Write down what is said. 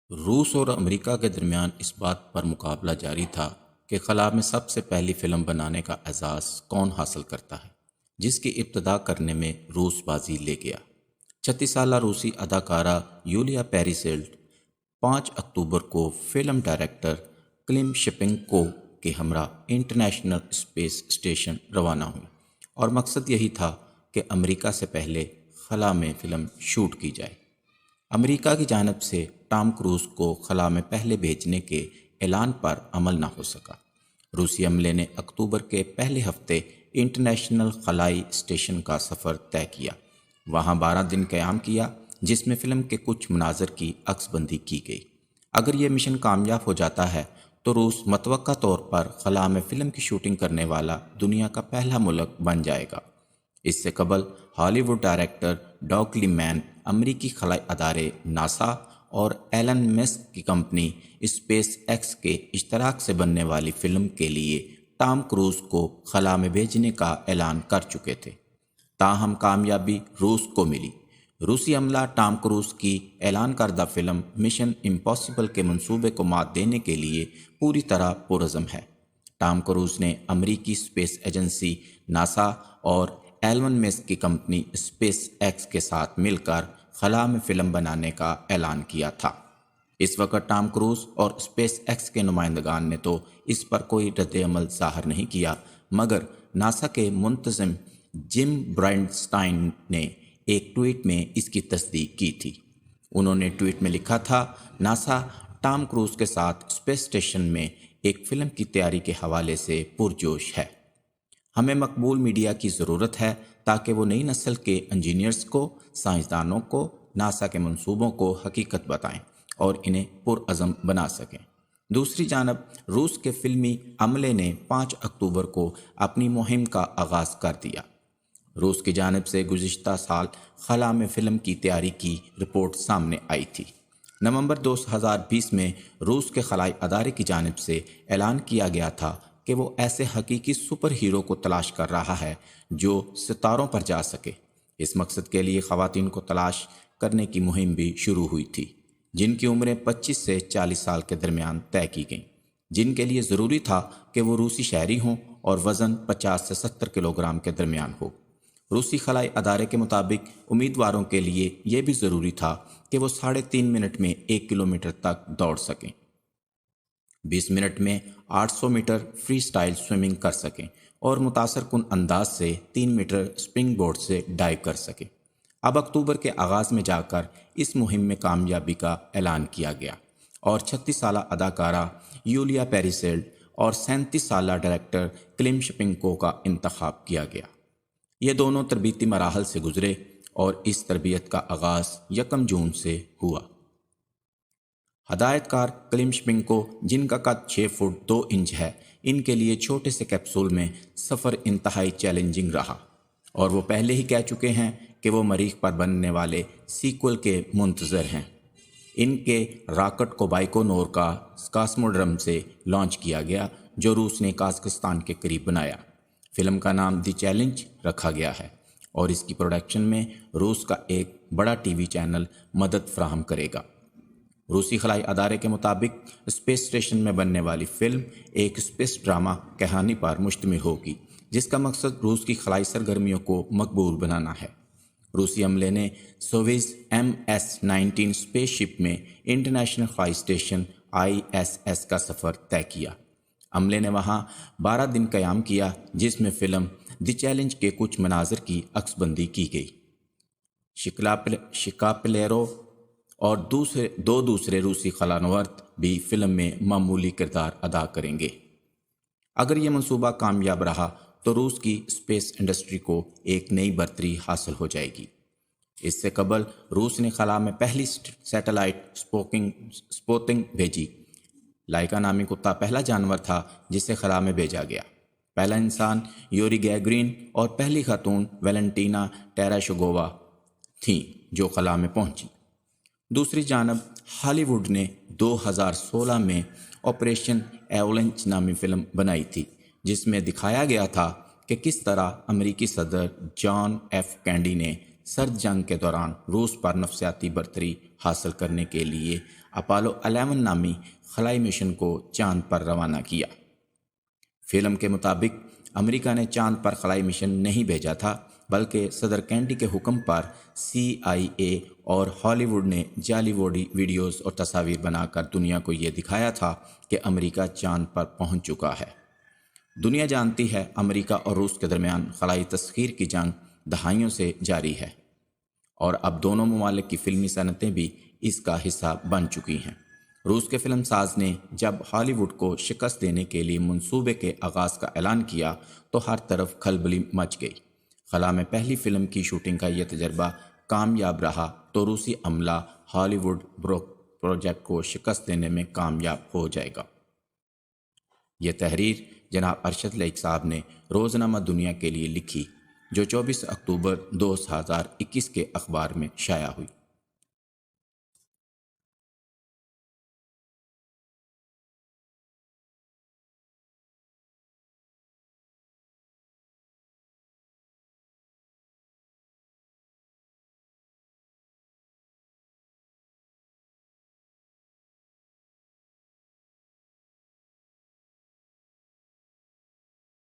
روس اور امریکہ کے درمیان اس بات پر مقابلہ جاری تھا کہ خلا میں سب سے پہلی فلم بنانے کا اعزاز کون حاصل کرتا ہے، جس کی ابتدا کرنے میں روس بازی لے گیا۔ 36 سالہ روسی اداکارہ یولیا پیریسیلٹ 5 اکتوبر کو فلم ڈائریکٹر کلیم شپنکو کے ہمراہ انٹرنیشنل اسپیس اسٹیشن روانہ ہوئی، اور مقصد یہی تھا کہ امریکہ سے پہلے خلا میں فلم شوٹ کی جائے۔ امریکہ کی جانب سے ٹام کروز کو خلا میں پہلے بھیجنے کے اعلان پر عمل نہ ہو سکا۔ روسی عملے نے اکتوبر کے پہلے ہفتے انٹرنیشنل خلائی اسٹیشن کا سفر طے کیا، وہاں 12 دن قیام کیا، جس میں فلم کے کچھ مناظر کی عکس بندی کی گئی۔ اگر یہ مشن کامیاب ہو جاتا ہے تو روس متوقع طور پر خلا میں فلم کی شوٹنگ کرنے والا دنیا کا پہلا ملک بن جائے گا۔ اس سے قبل ہالی ووڈ ڈائریکٹر ڈاگ لیمین امریکی خلائی ادارے ناسا اور ایلن مسک کی کمپنی اسپیس ایکس کے اشتراک سے بننے والی فلم کے لیے ٹام کروز کو خلا میں بھیجنے کا اعلان کر چکے تھے، تاہم کامیابی روس کو ملی۔ روسی عملہ ٹام کروز کی اعلان کردہ فلم مشن امپاسبل کے منصوبے کو مات دینے کے لیے پوری طرح پرعزم ہے۔ ٹام کروز نے امریکی اسپیس ایجنسی ناسا اور ایلن مسک کی کمپنی اسپیس ایکس کے ساتھ مل کر خلا میں فلم بنانے کا اعلان کیا تھا۔ اس وقت ٹام کروز اور اسپیس ایکس کے نمائندگان نے تو اس پر کوئی رد عمل ظاہر نہیں کیا، مگر ناسا کے منتظم جم برائنسٹائن نے ایک ٹویٹ میں اس کی تصدیق کی تھی۔ انہوں نے ٹویٹ میں لکھا تھا، ناسا ٹام کروز کے ساتھ اسپیس اسٹیشن میں ایک فلم کی تیاری کے حوالے سے پرجوش ہے۔ ہمیں مقبول میڈیا کی ضرورت ہے تاکہ وہ نئی نسل کے انجینئرز کو، سائنسدانوں کو ناسا کے منصوبوں کو حقیقت بتائیں اور انہیں پرعزم بنا سکیں۔ دوسری جانب روس کے فلمی عملے نے 5 اکتوبر کو اپنی مہم کا آغاز کر دیا۔ روس کی جانب سے گزشتہ سال خلا میں فلم کی تیاری کی رپورٹ سامنے آئی تھی۔ نومبر 2020 میں روس کے خلائی ادارے کی جانب سے اعلان کیا گیا تھا کہ وہ ایسے حقیقی سپر ہیرو کو تلاش کر رہا ہے جو ستاروں پر جا سکے۔ اس مقصد کے لیے خواتین کو تلاش کرنے کی مہم بھی شروع ہوئی تھی، جن کی عمریں 25 سے 40 سال کے درمیان طے کی گئیں، جن کے لیے ضروری تھا کہ وہ روسی شہری ہوں اور وزن 50 سے 70 کلو گرام کے درمیان ہو۔ روسی خلائی ادارے کے مطابق امیدواروں کے لیے یہ بھی ضروری تھا کہ وہ 3.5 منٹ میں 1 کلومیٹر تک دوڑ سکیں، 20 منٹ میں 800 میٹر فری سٹائل سوئمنگ کر سکیں اور متاثر کن انداز سے 3 میٹر سپرنگ بورڈ سے ڈائیو کر سکیں۔ اب اکتوبر کے آغاز میں جا کر اس مہم میں کامیابی کا اعلان کیا گیا اور 36 سالہ اداکارہ یولیا پیریسیلٹ اور 37 سالہ ڈائریکٹر کلیم شپنکو کا انتخاب کیا گیا۔ یہ دونوں تربیتی مراحل سے گزرے اور اس تربیت کا آغاز 1 جون سے ہوا۔ ہدایت کار کلیم شپنکو، جن کا قد 6 فٹ 2 انچ ہے، ان کے لیے چھوٹے سے کیپسول میں سفر انتہائی چیلنجنگ رہا، اور وہ پہلے ہی کہہ چکے ہیں کہ وہ مریخ پر بننے والے سیکول کے منتظر ہیں۔ ان کے راکٹ کو بائیکونور کا کاسموڈرم سے لانچ کیا گیا، جو روس نے قازقستان کے قریب بنایا۔ فلم کا نام دی چیلنج رکھا گیا ہے اور اس کی پروڈکشن میں روس کا ایک بڑا ٹی وی چینل مدد فراہم کرے گا۔ روسی خلائی ادارے کے مطابق اسپیس اسٹیشن میں بننے والی فلم ایک اسپیس ڈرامہ کہانی پر مشتمل ہوگی، جس کا مقصد روس کی خلائی سرگرمیوں کو مقبول بنانا ہے۔ روسی عملے نے سویز MS-19 اسپیس شپ میں انٹرنیشنل خلائی اسٹیشن ISS کا سفر طے کیا۔ عملے نے وہاں 12 دن قیام کیا، جس میں فلم دی چیلنج کے کچھ مناظر کی عکس بندی کی گئی۔ شکاپلیرو اور دو دوسرے روسی خلانورد بھی فلم میں معمولی کردار ادا کریں گے۔ اگر یہ منصوبہ کامیاب رہا تو روس کی اسپیس انڈسٹری کو ایک نئی برتری حاصل ہو جائے گی۔ اس سے قبل روس نے خلا میں پہلی سیٹلائٹ سپوتنک بھیجی۔ لائکا نامی کتا پہلا جانور تھا جسے خلا میں بھیجا گیا۔ پہلا انسان یوری گیگرین اور پہلی خاتون ویلنٹینا ٹیراشوگووا تھیں جو خلا میں پہنچی۔ دوسری جانب ہالی ووڈ نے 2016 میں آپریشن ایولنچ نامی فلم بنائی تھی، جس میں دکھایا گیا تھا کہ کس طرح امریکی صدر جان ایف کینیڈی نے سرد جنگ کے دوران روس پر نفسیاتی برتری حاصل کرنے کے لیے اپولو 11 نامی خلائی مشن کو چاند پر روانہ کیا۔ فلم کے مطابق امریکہ نے چاند پر خلائی مشن نہیں بھیجا تھا، بلکہ صدر کینیڈی کے حکم پر CIA اور ہالی ووڈ نے جعلی ویڈیوز اور تصاویر بنا کر دنیا کو یہ دکھایا تھا کہ امریکہ چاند پر پہنچ چکا ہے۔ دنیا جانتی ہے امریکہ اور روس کے درمیان خلائی تسخیر کی جنگ دہائیوں سے جاری ہے، اور اب دونوں ممالک کی فلمی صنعتیں بھی اس کا حصہ بن چکی ہیں۔ روس کے فلم ساز نے جب ہالی ووڈ کو شکست دینے کے لیے منصوبے کے آغاز کا اعلان کیا تو ہر طرف کھلبلی مچ گئی۔ خلا میں پہلی فلم کی شوٹنگ کا یہ تجربہ کامیاب رہا تو روسی عملہ ہالی ووڈ پروجیکٹ کو شکست دینے میں کامیاب ہو جائے گا۔ یہ تحریر جناب ارشد لائق صاحب نے روزنامہ دنیا کے لیے لکھی، جو 24 اکتوبر 2021 کے اخبار میں شائع ہوئی۔